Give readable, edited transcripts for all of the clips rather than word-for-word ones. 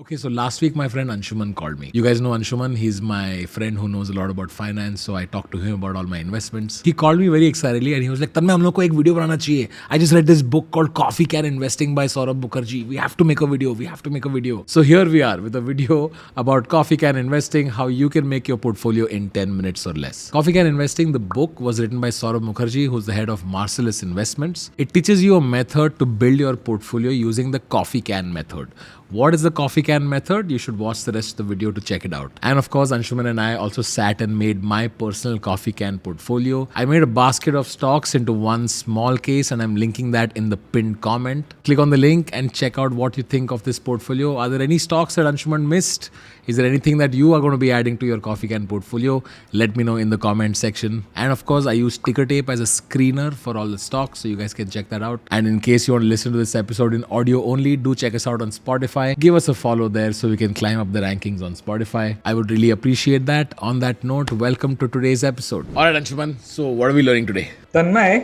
Okay, so last week my friend Anshuman called me. You guys know Anshuman, he's my friend who knows a lot about finance, so I talked to him about all my investments. He called me very excitedly and he was like, "Tanmay, हम लोग को एक video बनाना चाहिए. I just read this book called Coffee Can Investing by Saurabh Mukherjee. We have to make a video. We have to make a video." So here we are with a video about Coffee Can Investing, how you can make your portfolio in 10 minutes or less. Coffee Can Investing, the book was written by Saurabh Mukherjee, who's the head of Marcellus Investments. It teaches you a method to build your portfolio using the coffee can method. What is the coffee can method? You should watch the rest of the video to check it out. And of course, Anshuman and I also sat and made my personal coffee can portfolio. I made a basket of stocks into one small case and I'm linking that in the pinned comment. Click on the link and check out what you think of this portfolio. Are there any stocks that Anshuman missed? Is there anything that you are going to be adding to your coffee can portfolio? Let me know in the comment section. And of course, I use ticker tape as a screener for all the stocks, so you guys can check that out. And in case you want to listen to this episode in audio only, do check us out on Spotify. Give us a follow there so we can climb up the rankings on Spotify. I would really appreciate that. On that note, welcome to today's episode. All right, Anshuman. So what are we learning today? तन्मय,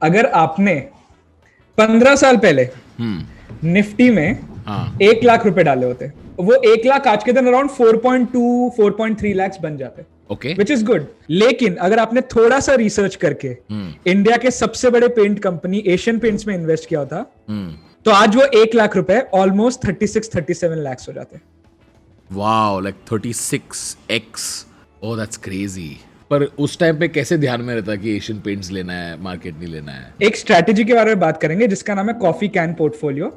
अगर आपने 15 साल पहले Nifty में 1 लाख रुपए डाले होते, वो 1 लाख आज के दिन अराउंड 4.2 4.3 लाख बन जाते. Okay. Which is good. लेकिन अगर आपने थोड़ा सा रिसर्च करके इंडिया के सबसे बड़े पेंट कंपनी एशियन पेंट्स में इन्वेस्ट किया होता, तो आज वो 1 लाख रुपए ऑलमोस्ट 36-37 लाख हो जाते. Wow, like 36x. Oh, that's crazy. पर उस टाइम पे कैसे ध्यान में रहता कि एशियन पेंट्स लेना है, मार्केट नहीं लेना है? एक स्ट्रैटेजी के बारे में बात करेंगे जिसका नाम है coffee can portfolio,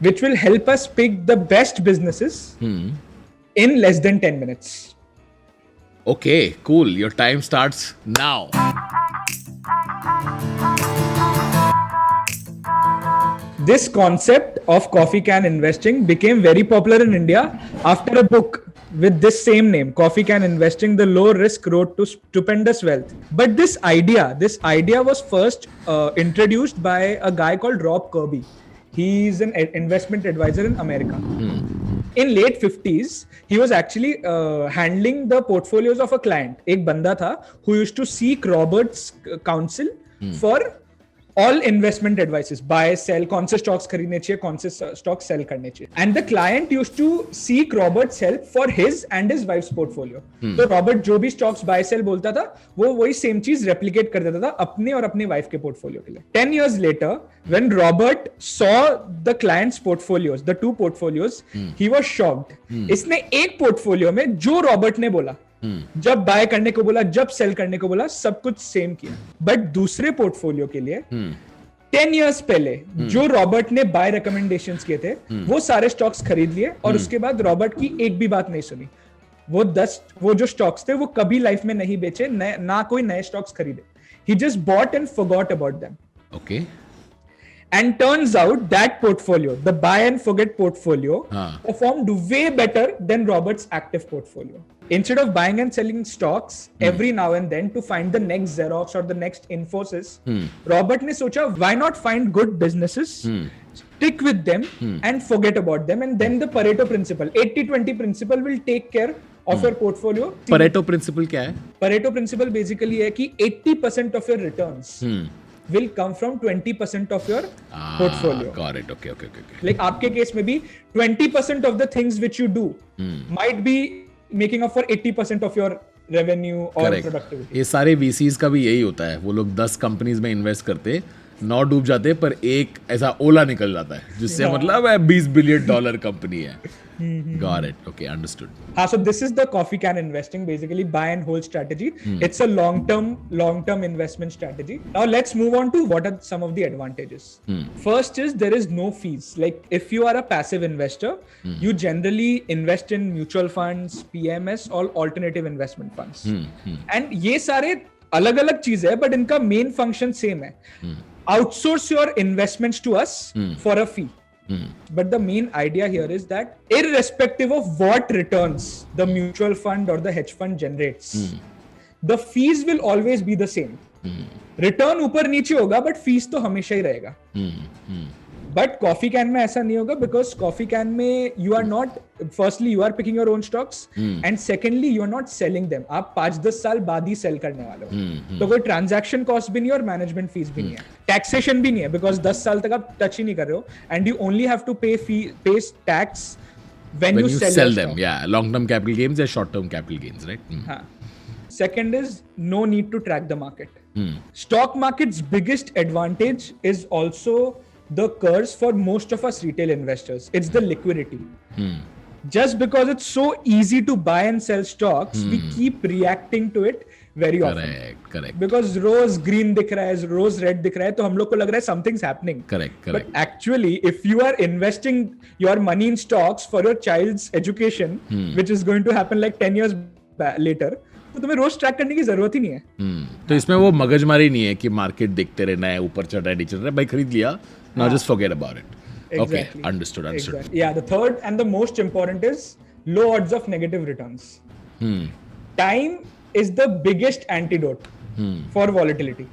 which will help us pick the best businesses in less than 10 minutes. Okay, cool. Your time starts now. This concept of coffee can investing became very popular in India after a book with this same name, Coffee Can Investing: The Low Risk Road to Stupendous Wealth. But this idea was first introduced by a guy called Rob Kirby. He's an investment advisor in America. In late 50s, he was actually handling the portfolios of a client. एक बंदा था who used to seek Robert's counsel for all investment advices, buy, sell, कौन से stocks खरीदने चाहिए, कौन से stocks sell करने चाहिए. And the client used to seek Robert's help for his and his wife's portfolio. तो Robert जो भी stocks buy, sell बोलता था, वो वही same चीज replicate कर देता था अपने और अपने wife के portfolio के लिए. 10 years later, when Robert saw the client's portfolios, the two portfolios, he was shocked. इसने एक portfolio में जो Robert ने बोला, जब बाय करने को बोला, जब सेल करने को बोला, सब कुछ सेम किया. बट दूसरे पोर्टफोलियो के लिए 10 इयर्स पहले जो रॉबर्ट ने बाय रिकमेंडेशंस किए थे, वो सारे स्टॉक्स खरीद लिए और उसके बाद रॉबर्ट की एक भी बात नहीं सुनी. वो जो स्टॉक्स थे वो कभी लाइफ में नहीं बेचे, ना कोई नए स्टॉक्स खरीदे. He just bought and forgot about them. Okay. And turns out that portfolio, the buy and forget portfolio, performed way better than Robert's active portfolio. Instead of buying and selling stocks every now and then to find the next Xerox or the next Infosys, Robert ने सोचा, why not find good businesses, stick with them and forget about them, and then the Pareto principle, 80-20 principle will take care of your portfolio. Pareto principle क्या है? Pareto principle basically है कि 80% of your returns will come from 20% of your portfolio. Got it. Okay. Like आपके case में भी 20% of the things which you do might be making up for 80% of your revenue or productivity. ये सारे VCs का भी यही होता है. वो लोग 10 कंपनीज में इन्वेस्ट करते, 9 डूब जाते, पर एक ऐसा ओला निकल जाता है जिससे मतलब है $20 बिलियन कंपनी है. Got it. Okay, understood. So this is the coffee can investing, basically buy and hold strategy. It's a long-term investment strategy. Now let's move on to what are some of the advantages. First is there is no fees. Like if you are a passive investor, you generally invest in mutual funds, PMS, or alternative investment funds. And ये सारे अलग-अलग चीज है, but इनका main function same है. Outsource your investments to us for a fee. But the main idea here is that irrespective of what returns the mutual fund or the hedge fund generates, the fees will always be the same. Return ऊपर नीचे होगा, but fees तो हमेशा ही रहेगा. But coffee can में ऐसा नहीं होगा, because coffee can में you are not, firstly you are picking your own stocks and secondly you are not selling them. आप 5-10 साल बाद ही सेल करने वाले हो, तो कोई ट्रांजैक्शन कॉस्ट भी नहीं और मैनेजमेंट फीस भी नहीं है, टैक्सेशन भी नहीं है, बिकॉज 10 साल तक आप टच ही नहीं कर रहे हो, and you only have to pay tax when you sell your them. stock. Yeah, long-term capital gains or short-term capital gains, right? हाँ. Second is no need to track the market. Hmm. Stock market's biggest advantage is also the curse for most of us retail investors. It's the liquidity. Just because it's so easy to buy and sell stocks, we keep reacting to it very often. Correct. Because rose green दिख रहा है, rose red दिख रहा है, तो हम लोग को लग रहा है something's happening. Correct. But actually, if you are investing your money in stocks for your child's education, which is going to happen like 10 years later, तो तुम्हें रोज ट्रैक करने की जरूरत ही नहीं है. तो इसमें वो मगजमारी नहीं है कि मार्केट देखते रहना है, ऊपर चढ़ रहा है, नीचे चढ़ रहा है, भाई खरीद लिया, now just forget about it. Okay, understood. Exactly. Yeah, the third and the most important is low odds of negative returns. Time is the biggest antidote for volatility.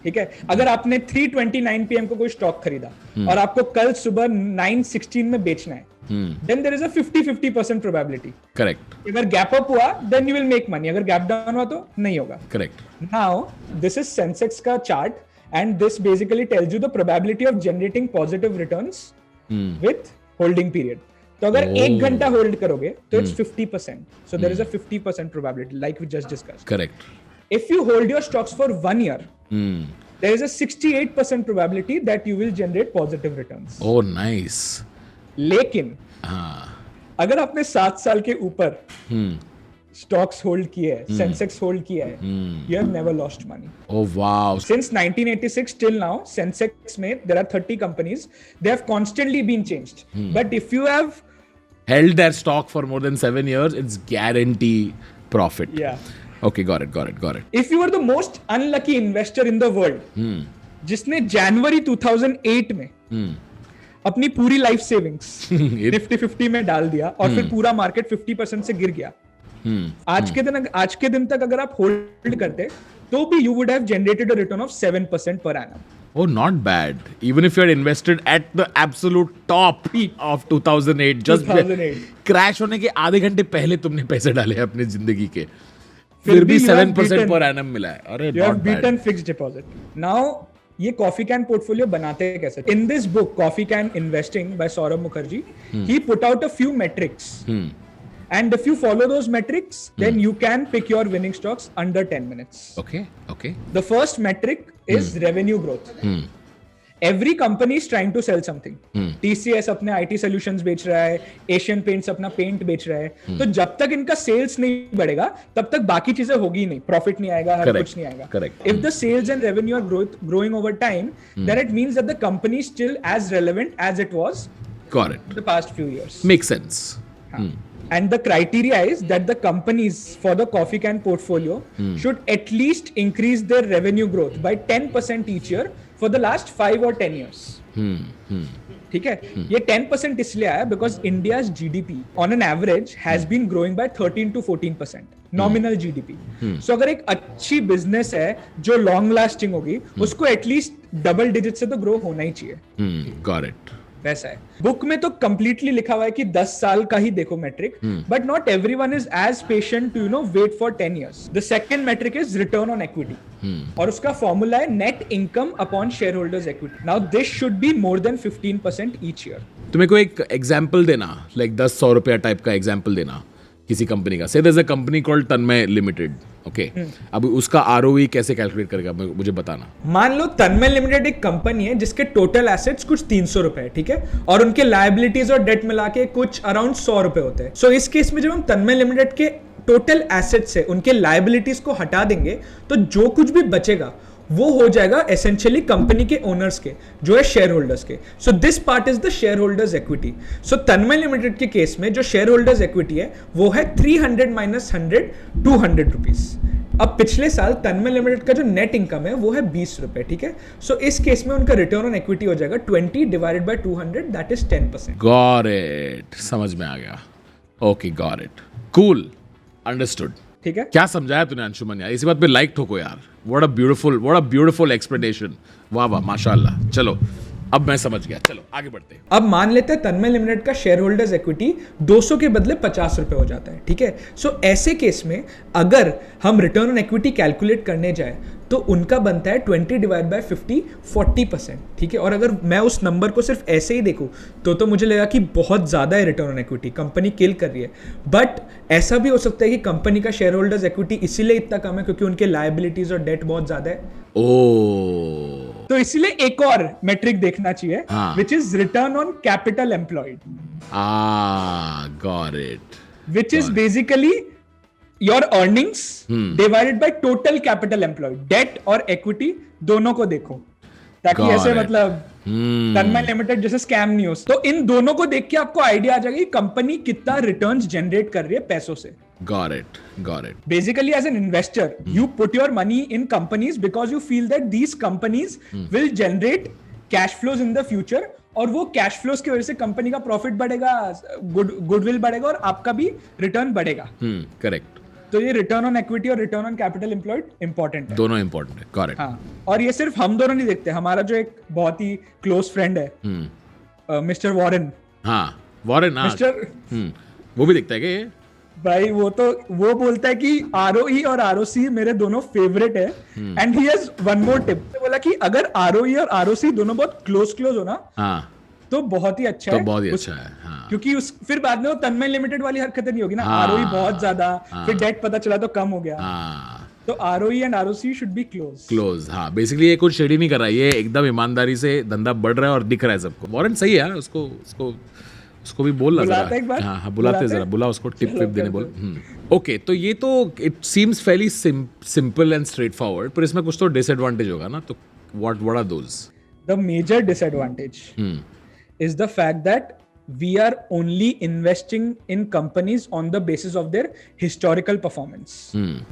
ठीक है, अगर आपने 3:29 PM को कोई स्टॉक खरीदा और आपको कल सुबह 9:16 में बेचना है, then there is a 50-50% probability. Correct. अगर गैप अप हुआ then you will make money, अगर गैप डाउन हुआ तो नहीं होगा. Correct. Now this is Sensex का chart and this basically tells you the probability of generating positive returns with holding period. तो अगर 1 घंटा होल्ड करोगे तो it's 50%. So there is a 50% probability like we just discussed. Correct. If you hold your stocks for 1 year, there is a 68% probability that you will generate positive returns. Oh, nice. लेकिन अगर आपने 7 साल के ऊपर stocks hold किए हैं, Sensex hold किया है, you have never lost money. Oh, wow. Since 1986 till now, Sensex में there are 30 companies. They have constantly been changed. But if you have Held their stock for more than 7 years, it's guarantee profit. Yeah. Okay, got it. If you are the most unlucky investor in the world, जिसने जनवरी 2008 में अपनी पूरी life savings Nifty 50 में डाल दिया और फिर पूरा मार्केट 50% से गिर गया, आज के दिन तक अगर आप होल्ड करते तो भी you would have generated a return of 7% per annum. Oh, not bad. Even if you had invested at the absolute top of 2008, just 2008. Crash होने के आधे घंटे पहले तुमने पैसे डाले अपनी जिंदगी के, फिर भी 7% पर एनम मिला है. अरे you have beaten fixed deposit. Now ये कॉफी कैन पोर्टफोलियो बनाते हैं कैसे? In this book, Coffee Can Investing by Saurabh Mukherjee, he put out a few metrics. And if you follow those metrics, then you can pick your winning stocks under 10 minutes. Okay. The first metric is revenue growth. Every company is trying to sell something. TCS अपने IT solutions बेच रहा है, Asian Paints अपना paint बेच रहा है. तो जब तक इनका सेल्स नहीं बढ़ेगा, तब तक बाकी चीजें होगी नहीं, प्रॉफिट नहीं आएगा, हर कुछ नहीं आएगा. Correct. If the sales and revenue are growing over time, then it means that the company is still as relevant as it was Got it. the past few years. Makes sense. And the criteria is that the companies for the Coffee Can portfolio should at least increase their revenue growth by 10% each year for the last 5 or 10 years. ठीक है, ये 10% इसलिए आया because India's GDP on an average has been growing by 13 to 14%. Nominal GDP. So अगर एक अच्छी business है जो long lasting होगी, उसको at least double digit से तो grow होना ही चाहिए. Got it. वैसा है. बुक में तो कंप्लीटली लिखा हुआ है कि 10 साल का ही देखो metric, but not everyone is as patient to wait for 10 years. The second metric is return on equity और उसका फॉर्मूला है net income upon share holders equity. Now this should be more than 15% each year. तुम्हें को एक example देना, like 10-100 रुपया type का example देना किसी कंपनी का. So there is a company called Tanmay limited. Okay, अब उसका आरओई कैसे कैलकुलेट करेगा मुझे बताना. मान लो तन्मय लिमिटेड एक कंपनी है जिसके टोटल एसेट्स कुछ 300 रुपए है, ठीक है, और उनके लायबिलिटीज और डेट मिला के कुछ अराउंड 100 रुपए होते हैं. सो इस केस में जब हम तन्मय लिमिटेड के टोटल एसेट्स से उनके लायबिलिटीज को हटा देंगे तो जो कुछ भी बचेगा वो हो जाएगा एसेंशियली कंपनी के ओनर्स के, जो है शेयर होल्डर्स के. So this part is the share holders equity. So Tanmay limited के केस में जो शेयर होल्डर्स इक्विटी है वो है 300 माइनस 100 200 रुपीज. अब पिछले साल तन्मय लिमिटेड का जो नेट इनकम है वो है 20 रुपए, ठीक है. सो इस केस में उनका रिटर्न ऑन इक्विटी हो जाएगा 20 divided by 200, that is 10%. Got it, समझ में आ गया. Okay, got it, cool, understood. ठीक है, क्या समझाया तूने अंशुमन यार. इसी बात पे लाइक ठोको यार. What a beautiful explanation. वाह माशाल्लाह. चलो अब मैं समझ गया, चलो आगे बढ़ते हैं। अब मान लेते हैं तन्मय लिमिटेड का शेयर होल्डर्स इक्विटी 200 के बदले 50 रुपए हो जाता है, ठीक है। सो ऐसे केस में अगर हम रिटर्न ऑन इक्विटी कैलकुलेट करने जाए तो उनका बनता है 20 डिवाइड बाय 50 40%, ठीक है। और अगर मैं उस नंबर को सिर्फ ऐसे ही देखूं तो मुझे लगा कि बहुत ज्यादा है रिटर्न ऑन इक्विटी, कंपनी किल कर रही है। बट ऐसा भी हो सकता है कि कंपनी का शेयर होल्डर्स इक्विटी इसीलिए इतना कम है क्योंकि उनके लायबिलिटीज और डेट बहुत ज्यादा है। ओ, तो इसलिए एक और मेट्रिक देखना चाहिए, हाँ। Which is return on capital employed, got it, which is basically your earnings divided by total capital employed, debt और equity दोनों को देखो ताकि Got ऐसे it. मतलब तन्मय लिमिटेड जैसे स्कैम नहीं हो। तो इन दोनों को देख के आपको आइडिया आ जाएगा कि कंपनी कितना रिटर्न्स जनरेट कर रही है पैसों से। Got it. Basically, as an investor, you put your money in companies because you feel that these companies will generate cash flows in the future, और वो कैश फ्लोज की वजह से कंपनी का प्रॉफिट बढ़ेगा, गुडविल बढ़ेगा और आपका भी रिटर्न बढ़ेगा। करेक्ट। तो ये रिटर्न ऑन इक्विटी और return on capital employed important है, दोनों इंपॉर्टेंट है, करेक्ट। हाँ, और ये सिर्फ हम दोनों नहीं देखते, हमारा जो एक बहुत ही क्लोज फ्रेंड है मिस्टर वॉरेन, हाँ वॉरेन, मिस्टर वो भी देखता है क्या ये? भाई वो बोलता है कि आरओई और आरओसी मेरे दोनों फेवरेट है। And he has one more tip, बोला कि अगर आरओई और आरओसी दोनों बहुत क्लोज हो ना, हाँ, तो बहुत ही अच्छा तो है, बहुत ही अच्छा है, हाँ। क्योंकि फिर बाद में वो तन्मय लिमिटेड वाली हरकतें नहीं होगी ना, हाँ, आरओई बहुत ज्यादा, हाँ, फिर डेट पता चला तो कम हो गया, हाँ, तो ROE and ROC should be close. हाँ, बेसिकली ये कुछ शेडी नहीं कर रहा है, ये एकदम ईमानदारी से धंधा बढ़ रहा है और दिख रहा है सबको। वॉरेन सही है, उसको भी बोल रहा जरा, हाँ बुलाते जरा, बुला उसको, टिप विप देने बोल। ओके, तो ये तो it seems fairly simple and straight forward, पर इसमें कुछ तो डिसएडवांटेज होगा ना, तो what are those? The major disadvantage is the fact that we are only investing in companies on the basis of their historical performance.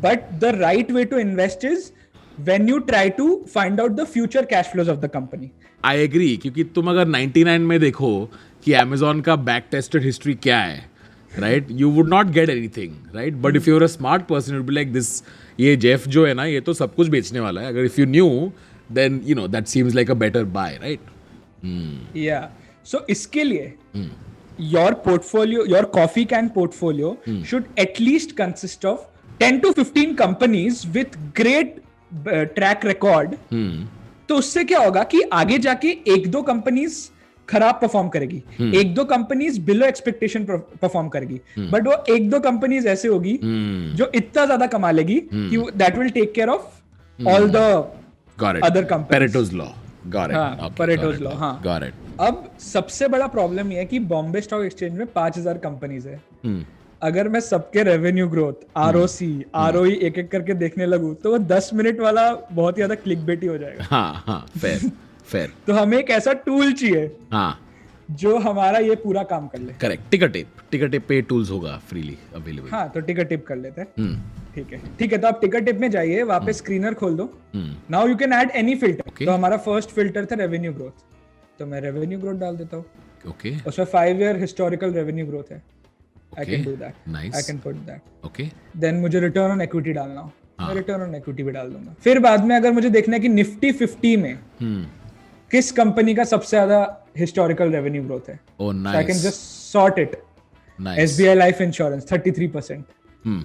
But the right way to invest is when you try to find out the future cash flows of the company. I agree, क्योंकि तुम अगर 99 में देखो कि Amazon का back tested history क्या है, right? You would not get anything, right? But if you're a smart person, you'd be like this, ये Jeff जो है ना, ये तो सब कुछ बेचने वाला है। अगर if you knew, then you know that seems like a better buy, right? Yeah. So इसके लिए your portfolio, your coffee can portfolio should at least consist of 10 to 15 companies with great track record. तो उससे क्या होगा कि आगे जाके एक दो कंपनीज खराब परफॉर्म करेगी, एक दो कंपनीज बिलो एक्सपेक्टेशन परफॉर्म करेगी, बट वो एक दो कंपनीज ऐसे होगी जो इतना ज्यादा कमा लेगी कि that will take care of all the other companies. Pareto's law. Got it. हाँ, Okay, Pareto's got it. law, हाँ। Got it. अब सबसे बड़ा प्रॉब्लम ये है कि बॉम्बे स्टॉक एक्सचेंज में 5000 कंपनीज है। अगर मैं सबके रेवेन्यू ग्रोथ, आरओसी, आरओई एक एक करके देखने लगूं तो वो 10 मिनट वाला बहुत ही ज्यादा क्लिकबेटी हो जाएगा। हाँ, fair. तो हमें एक ऐसा टूल चाहिए हाँ, जो हमारा ये पूरा काम कर ले। करेक्ट। टिकर टेप पे टूल्स होगा फ्रीली अवेलेबल। हाँ, तो टिकर टिप कर लेते हैं। ठीक है, तो आप टिकर टिप में जाइए, वहां पे स्क्रीनर खोल दो। Now you can add any filter. तो हमारा फर्स्ट फिल्टर था रेवेन्यू ग्रोथ, तो मैं रेवेन्यू ग्रोथ डाल देता हूँ। ओके, उसमें 5 ईयर हिस्टोरिकल रेवेन्यू ग्रोथ है। I Okay, can do that. nice. I can put that. Okay, Then मुझे रिटर्न ऑन इक्विटी डालना हो, मैं रिटर्न ऑन इक्विटी भी डाल दूंगा। फिर बाद में अगर मुझे देखना है कि निफ्टी 50 में किस कंपनी का सबसे ज्यादा हिस्टोरिकल रेवेन्यू ग्रोथ है, oh I can nice, just sort it. Nice. SBI life insurance 33%,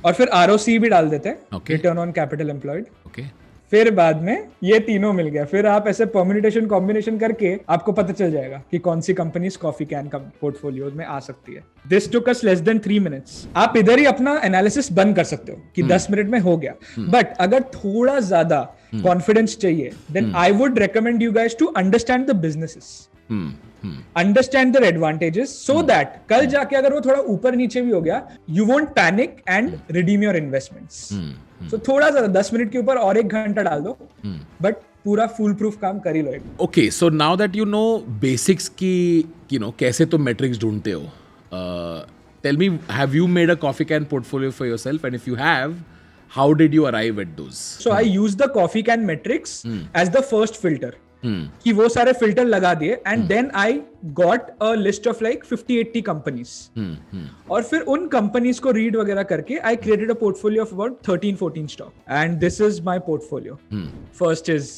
और फिर ROC भी डाल देते हैं, Okay. Return on capital employed. Okay, फिर बाद में ये तीनों मिल गया, फिर आप ऐसे परम्यूटेशन कॉम्बिनेशन करके आपको पता चल जाएगा कि कौन सी कंपनी कॉफी कैन का पोर्टफोलियो में आ सकती है। This took us less than 3 minutes. आप इधर ही अपना एनालिसिस बंद कर सकते हो कि 10 मिनट में हो गया। बट अगर थोड़ा ज्यादा कॉन्फिडेंस चाहिए, then I would recommend you guys to understand the businesses, understand their advantages, so that कल जाके अगर वो थोड़ा ऊपर नीचे भी हो गया, you won't panic and redeem your investments. So थोड़ा ज्यादा 10 मिनट के ऊपर और 1 घंटा डाल दो, बट पूरा फुल प्रूफ काम कर ही लो। Okay, so now that you know basics की, यू नो कैसे तुम मेट्रिक्स ढूंढते हो, tell me, have you made a coffee can portfolio for yourself, and if you have, how did you arrive at those? So I use the coffee can metrics as the first filter, कि वो सारे filter लगा दिए, and then I got a list of like 50-80 companies, और फिर उन companies को read वगैरह करके I created a portfolio of about 13-14 stock, and this is my portfolio. First is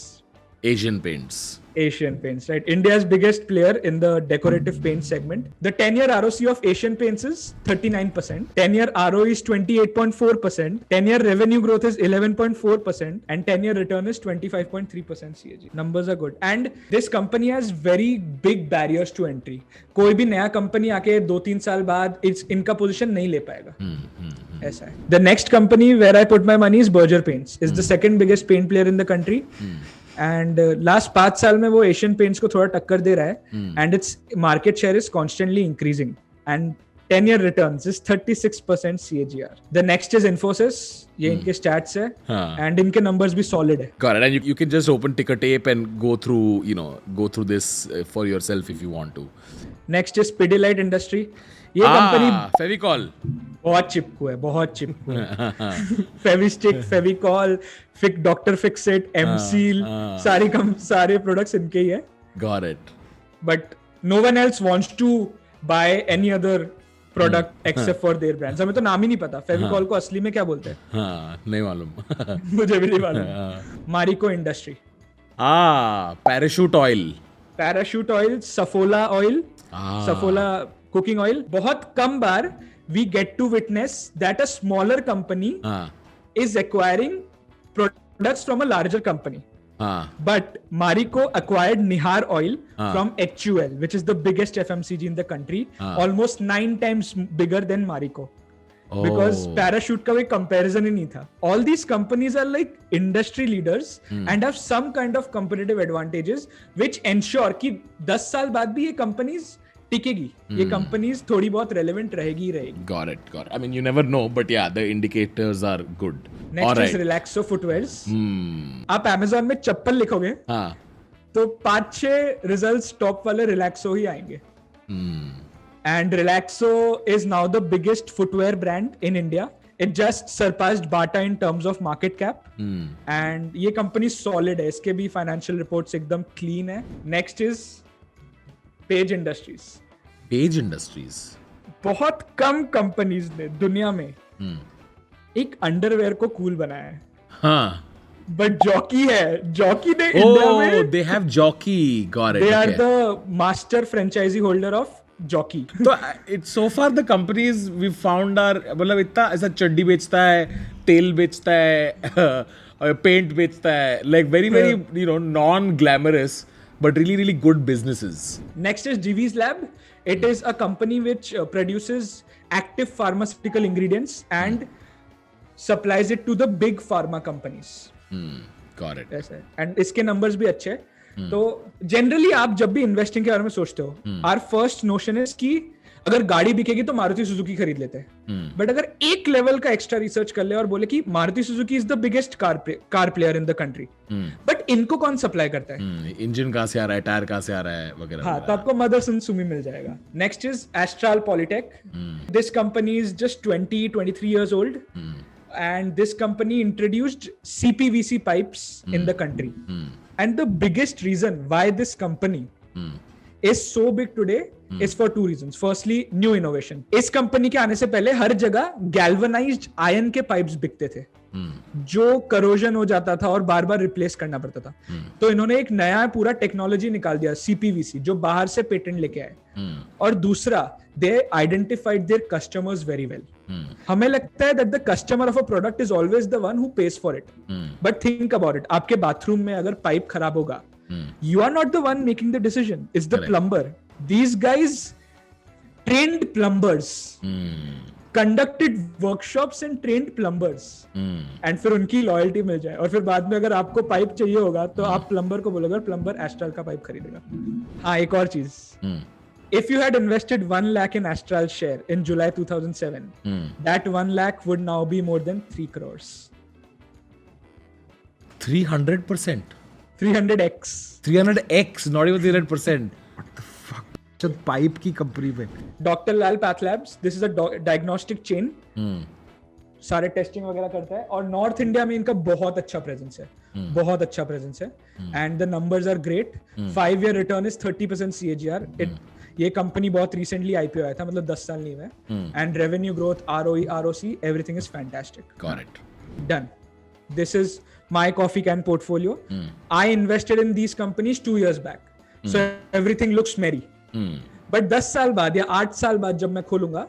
Asian Paints. Asian Paints, right? India's biggest player in the decorative paint segment. The 10-year ROC of Asian Paints is 39%. 10-year ROE is 28.4%. 10-year revenue growth is 11.4%. And 10-year return is 25.3% CAG. Numbers are good. And this company has very big barriers to entry. कोई भी नया company आके 2-3 साल बाद इनका position नहीं ले पाएगा. ऐसा है. The next company where I put my money is Berger Paints. Is the second biggest paint player in the country. And last 5 साल में वो एशियन पेंट्स को थोड़ा टक्कर दे रहा है and its market share is constantly increasing and 10-year returns is 36% CAGR. The next is Infosys. ये इनके stats है and इनके numbers भी solid है. Got it. And you can just open ticker tape and go through this for yourself if you want to. Next is Pidilite Industry. ये company Fevicol. बहुत चिपकू है. Fevistick, Fevicol, Dr. Fixit, M-Seal, सारे products इनके ही है. Got it. But no one else wants to buy any other product except for their brands. हमें तो नाम ही नहीं पता. Fevicol को असली में क्या बोलते हैं? हाँ, नहीं मालूम. मुझे भी नहीं मालूम. Marico Industry. Parachute oil. Parachute oil, Saffola oil, Saffola cooking oil. बहुत कम बार we get to witness that a smaller company is acquiring products from a larger company. But Marico acquired Nihar Oil from HUL, which is the biggest FMCG in the country, almost 9 times bigger than Marico. Because Parachute का कोई comparison ही नहीं था. All these companies are like industry leaders and have some kind of competitive advantages, which ensure कि 10 साल बाद भी ये companies टिकेगी. ये companies थोड़ी बहुत relevant रहेगी. Got it. I mean, you never know, but yeah, the indicators are good. Next is Relaxo Footwears. आप Amazon में चप्पल लिखोगे तो 5-6 results top वाले Relaxo ही आएंगे. And Relaxo is now the biggest footwear brand in India. It just surpassed Bata in terms of market cap. And ये company solid है. इसके भी financial reports एकदम clean है. Next is Page Industries. Page Industries. बहुत कम companies ने दुनिया में एक underwear को cool बनाया है. हाँ. But Jockey है. Jockey ने India में. Oh, they have Jockey. Got it. They are the master franchisee holder of Jockey. तो it's so far the companies we found are मतलब इतना ऐसा चड्डी बेचता है, तेल बेचता है, पेंट बेचता है, like very non-glamorous but really good businesses. Next is Divi's Lab. It is a company which produces active pharmaceutical ingredients and supplies it to the big pharma companies. Got it. ऐसा है. And इसके numbers भी अच्छे हैं. तो generally आप जब भी इन्वेस्टिंग के बारे में सोचते हो, आवर फर्स्ट नोशन इज कि अगर गाड़ी बिकेगी तो मारुति सुजुकी खरीद लेते हैं. बट अगर एक लेवल का एक्स्ट्रा रिसर्च कर ले और बोले कि Maruti Suzuki is the biggest car player in the country, but इनको कौन सप्लाई करता है, इंजन कहां से आ रहा है, टायर कहां से आ रहा है वगैरह. हाँ, तो आपको मदरसन सुमी मिल जाएगा. Next is Astral Polytechnik. This company is just 23 years old. And this company introduced CPVC pipes in the country. And the biggest reason why this company is so big today is for 2 reasons. Firstly, new innovation. इस company के आने से पहले हर जगह galvanized iron के pipes बिकते थे, जो corrosion हो जाता था और बार बार रिप्लेस करना पड़ता था. तो इन्होंने एक नया पूरा टेक्नोलॉजी निकाल दिया, CPVC, जो बाहर से पेटेंट लेके आए. और दूसरा, they identified their customers very well. हमें लगता है that the customer of a product is always the one who pays for it. But think about it. आपके बाथरूम में अगर पाइप खराब होगा, you are not the one making the decision. It's the plumber. These guys trained plumbers, conducted workshops and trained plumbers. And फिर उनकी loyalty मिल जाए और फिर बाद में अगर आपको पाइप चाहिए होगा तो आप प्लम्बर को बोलोगे, प्लम्बर एस्ट्रल का पाइप खरीदेगा. हाँ, एक और चीज. If you had invested 1 lakh in Astral share in July 2007, that 1 lakh would now be more than 3 crores. 300%? 300x. 300x, not even 300%. What the fuck? जब पाइप की कंपनी में. Dr. Lal Path Labs, this is a diagnostic chain. सारे testing वगैरह करता है और north India में इनका बहुत अच्छा प्रेजेंस है. बहुत अच्छा प्रेजेंस है and the numbers are great. 5-year return is 30% CAGR. ये कंपनी बहुत रिसेंटली IPO आया था, मतलब 10 साल नहीं हुए. And revenue growth, ROE, ROC, everything is fantastic. Got it. Done. this is my coffee can portfolio. I invested in these companies 2 years back. So everything looks merry. But 10 साल बाद या 8 साल बाद जब मैं खोलूंगा,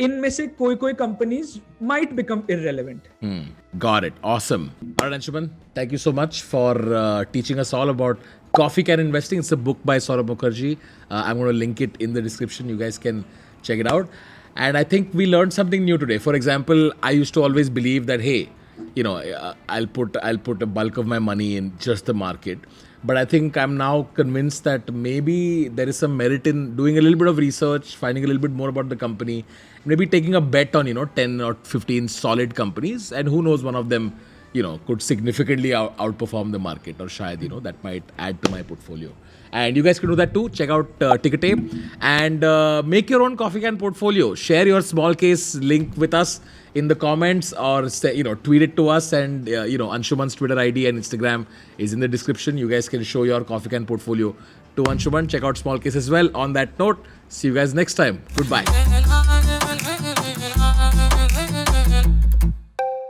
इनमें से कोई companies might become irrelevant. Got it. Awesome. All right, Anshuman, thank you so much for teaching us all about Coffee Can Investing. It's a book by Saurabh Mukherjee. I'm going to link it in the description. You guys can check it out. And I think we learned something new today. For example, I used to always believe that, hey, you know, I'll put a bulk of my money in just the market. But I think I'm now convinced that maybe there is some merit in doing a little bit of research, finding a little bit more about the company, maybe taking a bet on, 10 or 15 solid companies, and who knows, one of them, could significantly outperform the market, or shayad, that might add to my portfolio. And you guys can do that too. Check out Ticketay and make your own coffee can portfolio. Share your small case link with us in the comments, or say, tweet it to us. And Anshuman's Twitter ID and Instagram is in the description. You guys can show your coffee can portfolio to Anshuman. Check out small case as well. On that note, see you guys next time. Goodbye.